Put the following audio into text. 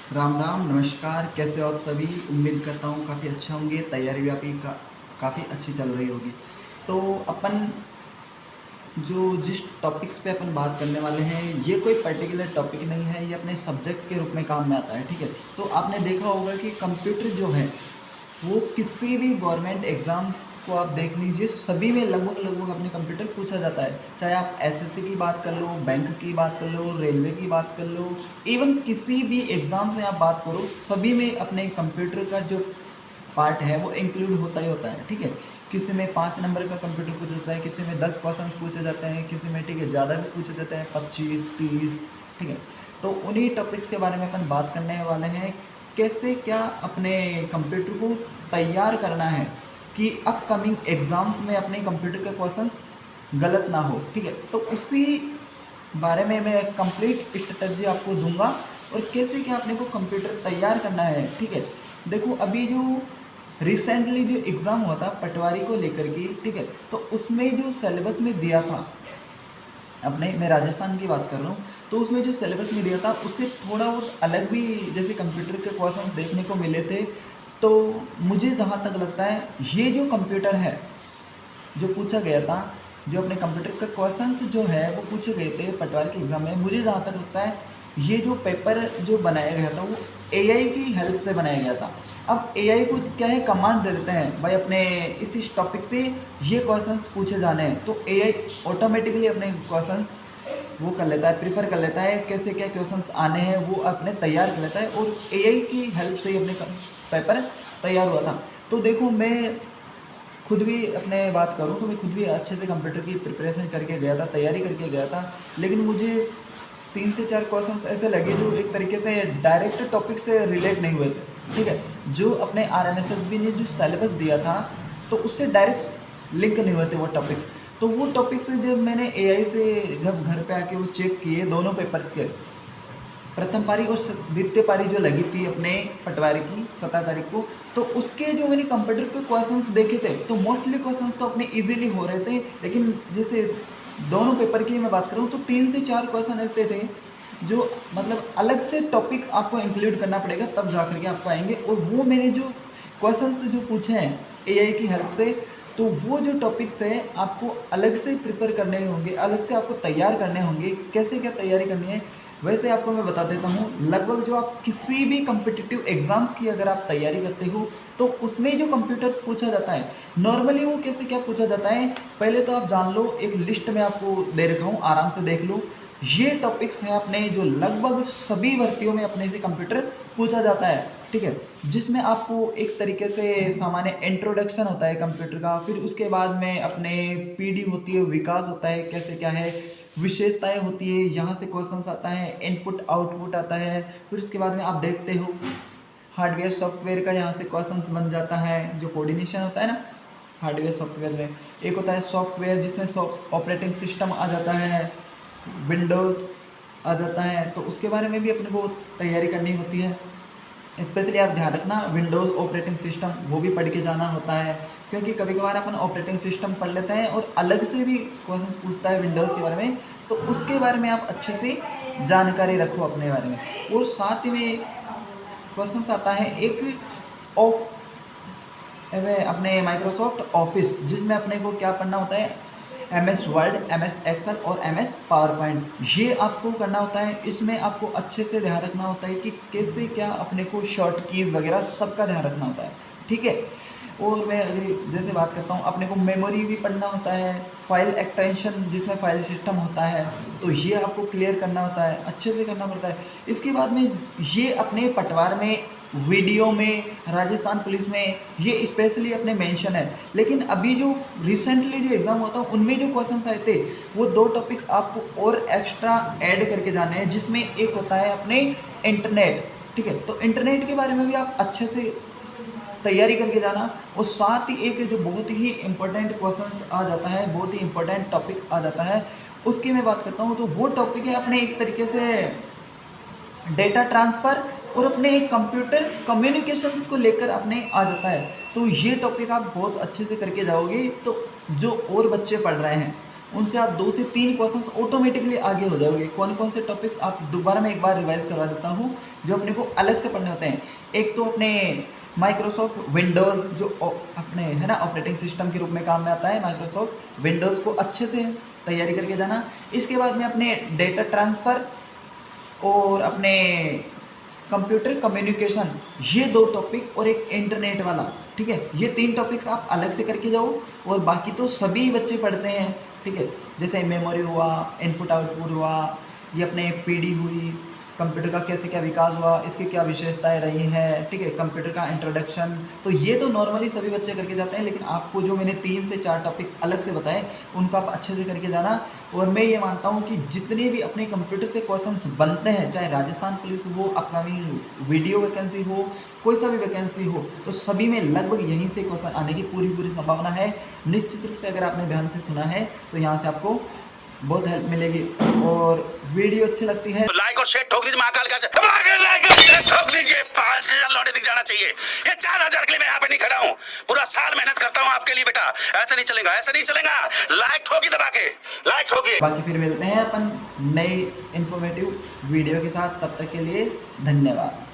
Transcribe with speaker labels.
Speaker 1: राम राम नमस्कार। कैसे हो आप सभी? उम्मीद करता हूँ काफ़ी अच्छे होंगे। तैयारी भी आपकी काफ़ी अच्छी चल रही होगी। तो अपन जिस टॉपिक्स पे अपन बात करने वाले हैं, ये कोई पर्टिकुलर टॉपिक नहीं है, ये अपने सब्जेक्ट के रूप में काम में आता है। ठीक है, तो आपने देखा होगा कि कंप्यूटर जो है वो किसी भी गवर्नमेंट एग्ज़ाम को आप देख लीजिए, सभी में लगभग लगभग अपने कंप्यूटर पूछा जाता है। चाहे आप एसएससी की बात कर लो, बैंक की बात कर लो, रेलवे की बात कर लो, इवन किसी भी एग्ज़ाम में आप बात करो, सभी में अपने कंप्यूटर का जो पार्ट है वो इंक्लूड होता ही होता है। ठीक है, किसी में 5 नंबर का कंप्यूटर पूछा जाता है, किसी में 10 क्वेश्चन पूछे जाते हैं, किसी में ठीक है ज़्यादा भी पूछे जाते हैं, 25 30। ठीक है, तो उन्हीं टॉपिक्स के बारे में अपन बात करने वाले हैं। कैसे क्या अपने कंप्यूटर को तैयार करना है कि अपकमिंग एग्ज़ाम्स में अपने कंप्यूटर के क्वेश्चंस गलत ना हो। ठीक है, तो उसी बारे में मैं कंप्लीट स्ट्रेटजी आपको दूंगा और कैसे क्या अपने को कंप्यूटर तैयार करना है। ठीक है, देखो अभी जो रिसेंटली जो एग्ज़ाम हुआ था पटवारी को लेकर के, ठीक है, तो उसमें जो सिलेबस में दिया था, अपने मैं राजस्थान की बात कर रहा हूँ, तो उसमें जो सिलेबस में दिया था उससे थोड़ा बहुत अलग भी जैसे कंप्यूटर के क्वेश्चन देखने को मिले थे। तो मुझे जहाँ तक लगता है ये जो कंप्यूटर है जो पूछा गया था, जो अपने कंप्यूटर के क्वेश्चंस जो है वो पूछे गए थे पटवारी के एग्ज़ाम में, मुझे जहाँ तक लगता है ये जो पेपर जो बनाया गया था वो एआई की हेल्प से बनाया गया था। अब एआई को क्या है, कमांड दे देते हैं भाई अपने इस टॉपिक से ये क्वेश्चंस पूछे जाने हैं, तो एआई ऑटोमेटिकली अपने क्वेश्चंस वो कर लेता है, प्रीफर कर लेता है, कैसे क्या क्वेश्चंस आने हैं वो अपने तैयार कर लेता है और एआई की हेल्प से ही अपने पेपर तैयार हुआ था। तो देखो मैं खुद भी अपने बात करूँ तो मैं खुद भी अच्छे से कंप्यूटर की प्रिपरेशन करके गया था, तैयारी करके गया था, लेकिन मुझे 3 से 4 क्वेश्चंस ऐसे लगे जो एक तरीके से डायरेक्ट टॉपिक से रिलेट नहीं हुए थे। ठीक है, जो अपने आरएमएसएसबी ने जो सिलेबस दिया था तो उससे डायरेक्ट लिंक नहीं हुए थे वो टॉपिक्स। तो वो टॉपिक्स जब मैंने एआई से जब घर पे आके वो चेक किए दोनों पेपर्स के, प्रथम पारी और द्वितीय पारी जो लगी थी अपने पटवारी की 17 तारीख को, तो उसके जो मैंने कंप्यूटर के क्वेश्चंस देखे थे तो मोस्टली क्वेश्चंस तो अपने इजीली हो रहे थे, लेकिन जैसे दोनों पेपर की मैं बात करूँ तो 3 से 4 क्वेश्चन ऐसे थे जो मतलब अलग से टॉपिक आपको इंक्लूड करना पड़ेगा तब जा करके आपको आएंगे, और वो मैंने जो क्वेश्चंस जो पूछे हैं एआई की हेल्प से, तो वो जो टॉपिक्स है आपको अलग से प्रिपेयर करने होंगे, अलग से आपको तैयार करने होंगे। कैसे क्या तैयारी करनी है वैसे आपको मैं बता देता हूँ। लगभग जो आप किसी भी कम्पिटिटिव एग्जाम्स की अगर आप तैयारी करते हो तो उसमें जो कंप्यूटर पूछा जाता है नॉर्मली वो कैसे क्या पूछा जाता है, पहले तो आप जान लो, एक लिस्ट में आपको दे रखा हूँ, आराम से देख लो। ये टॉपिक्स हैं अपने जो लगभग सभी भर्तियों में अपने से कंप्यूटर पूछा जाता है। ठीक है, जिसमें आपको एक तरीके से सामान्य इंट्रोडक्शन होता है कंप्यूटर का, फिर उसके बाद में अपने पीडी होती है, विकास होता है, कैसे क्या है, विशेषताएं होती है, यहाँ से क्वेश्चंस आता है, इनपुट आउटपुट आता है, फिर उसके बाद में आप देखते हो हार्डवेयर सॉफ्टवेयर का यहाँ से क्वेश्चंस बन जाता है, जो कोऑर्डिनेशन होता है ना हार्डवेयर सॉफ्टवेयर में। एक होता है सॉफ्टवेयर जिसमें ऑपरेटिंग सिस्टम आ जाता है, विंडोज आ जाता है, तो उसके बारे में भी अपने को तैयारी करनी होती है। स्पेशली आप ध्यान रखना विंडोज़ ऑपरेटिंग सिस्टम वो भी पढ़ के जाना होता है, क्योंकि कभी कभार अपन ऑपरेटिंग सिस्टम पढ़ लेते हैं और अलग से भी क्वेश्चन पूछता है विंडोज़ के बारे में, तो उसके बारे में आप अच्छे से जानकारी रखो अपने बारे में। और साथ ही में क्वेश्चन आता है एक ऑफ अपने माइक्रोसॉफ्ट ऑफिस, जिसमें अपने को क्या पढ़ना होता है, M S Word, M S Excel और एम एस पावर पॉइंट, ये आपको करना होता है। इसमें आपको अच्छे से ध्यान रखना होता है कि कैसे क्या अपने को शॉर्ट कीज वगैरह सबका ध्यान रखना होता है। ठीक है, और मैं अगर जैसे बात करता हूँ अपने को मेमोरी भी पढ़ना होता है, फाइल एक्सटेंशन जिसमें फाइल सिस्टम होता है, तो ये आपको क्लियर करना होता है, अच्छे से करना पड़ता है। इसके बाद में ये अपने पटवार में, वीडियो में, राजस्थान पुलिस में ये स्पेशली अपने मेंशन है। लेकिन अभी जो रिसेंटली जो एग्ज़ाम हुआ था उनमें जो क्वेश्चंस आए थे वो 2 टॉपिक्स आपको और एक्स्ट्रा ऐड करके जाने हैं, जिसमें एक होता है अपने इंटरनेट। ठीक है, तो इंटरनेट के बारे में भी आप अच्छे से तैयारी करके जाना। और साथ ही एक जो बहुत ही इंपॉर्टेंट क्वेश्चंस आ जाता है, बहुत ही इंपॉर्टेंट टॉपिक आ जाता है, उसकी मैं बात करता हूँ, तो वो टॉपिक है अपने एक तरीके से डेटा ट्रांसफ़र और अपने एक कंप्यूटर कम्युनिकेशंस को लेकर अपने आ जाता है। तो ये टॉपिक आप बहुत अच्छे से करके जाओगे, तो जो और बच्चे पढ़ रहे हैं उनसे आप 2 से 3 क्वेश्चंस ऑटोमेटिकली आगे हो जाओगे। कौन कौन से टॉपिक्स आप दोबारा मैं एक बार रिवाइज करवा देता हूँ जो अपने को अलग से पढ़ने होते हैं। एक तो अपने माइक्रोसॉफ्ट विंडोज़ जो अपने है ना ऑपरेटिंग सिस्टम के रूप में काम में आता है, माइक्रोसॉफ्ट विंडोज़ को अच्छे से तैयारी करके जाना। इसके बाद में अपने डेटा ट्रांसफ़र और अपने कंप्यूटर कम्युनिकेशन, ये 2 टॉपिक और एक इंटरनेट वाला, ठीक है, ये 3 टॉपिक्स आप अलग से करके जाओ। और बाकी तो सभी बच्चे पढ़ते हैं, ठीक है, जैसे मेमोरी हुआ, इनपुट आउटपुट हुआ, ये अपने पीडी हुई, कंप्यूटर का कैसे क्या विकास हुआ, इसकी क्या विशेषताएं रही हैं, ठीक है, कंप्यूटर का इंट्रोडक्शन, तो ये तो नॉर्मली सभी बच्चे करके जाते हैं। लेकिन आपको जो मैंने 3 से 4 टॉपिक्स अलग से बताए उनको आप अच्छे से करके जाना। और मैं ये मानता हूँ कि जितने भी अपने कंप्यूटर से क्वेश्चंस बनते हैं, चाहे राजस्थान पुलिस हो, अपकमिंग वीडियो वैकेंसी हो, कोई सा भी वैकेंसी हो, तो सभी में लगभग यहीं से क्वेश्चन आने की पूरी संभावना है। निश्चित रूप से अगर आपने ध्यान से सुना है तो यहाँ से आपको बहुत हेल्प मिलेगी। और वीडियो अच्छी लगती है
Speaker 2: तो लाइक और शेयर ठोक दीजिए, महाकाल का लाइक और शेयर ठोक दीजिए। 5,000 लौटे दिख जाना चाहिए। ये 4,000 के लिए मैं यहाँ पे नहीं खड़ा हूँ, पूरा साल मेहनत करता हूँ आपके लिए बेटा। ऐसा नहीं चलेगा, ऐसा नहीं चलेगा। लाइक ठोकी दबा के, लाइक ठोकी।
Speaker 1: बाकी फिर मिलते हैं अपन नई इंफॉर्मेटिव वीडियो के साथ, तब तक के लिए धन्यवाद।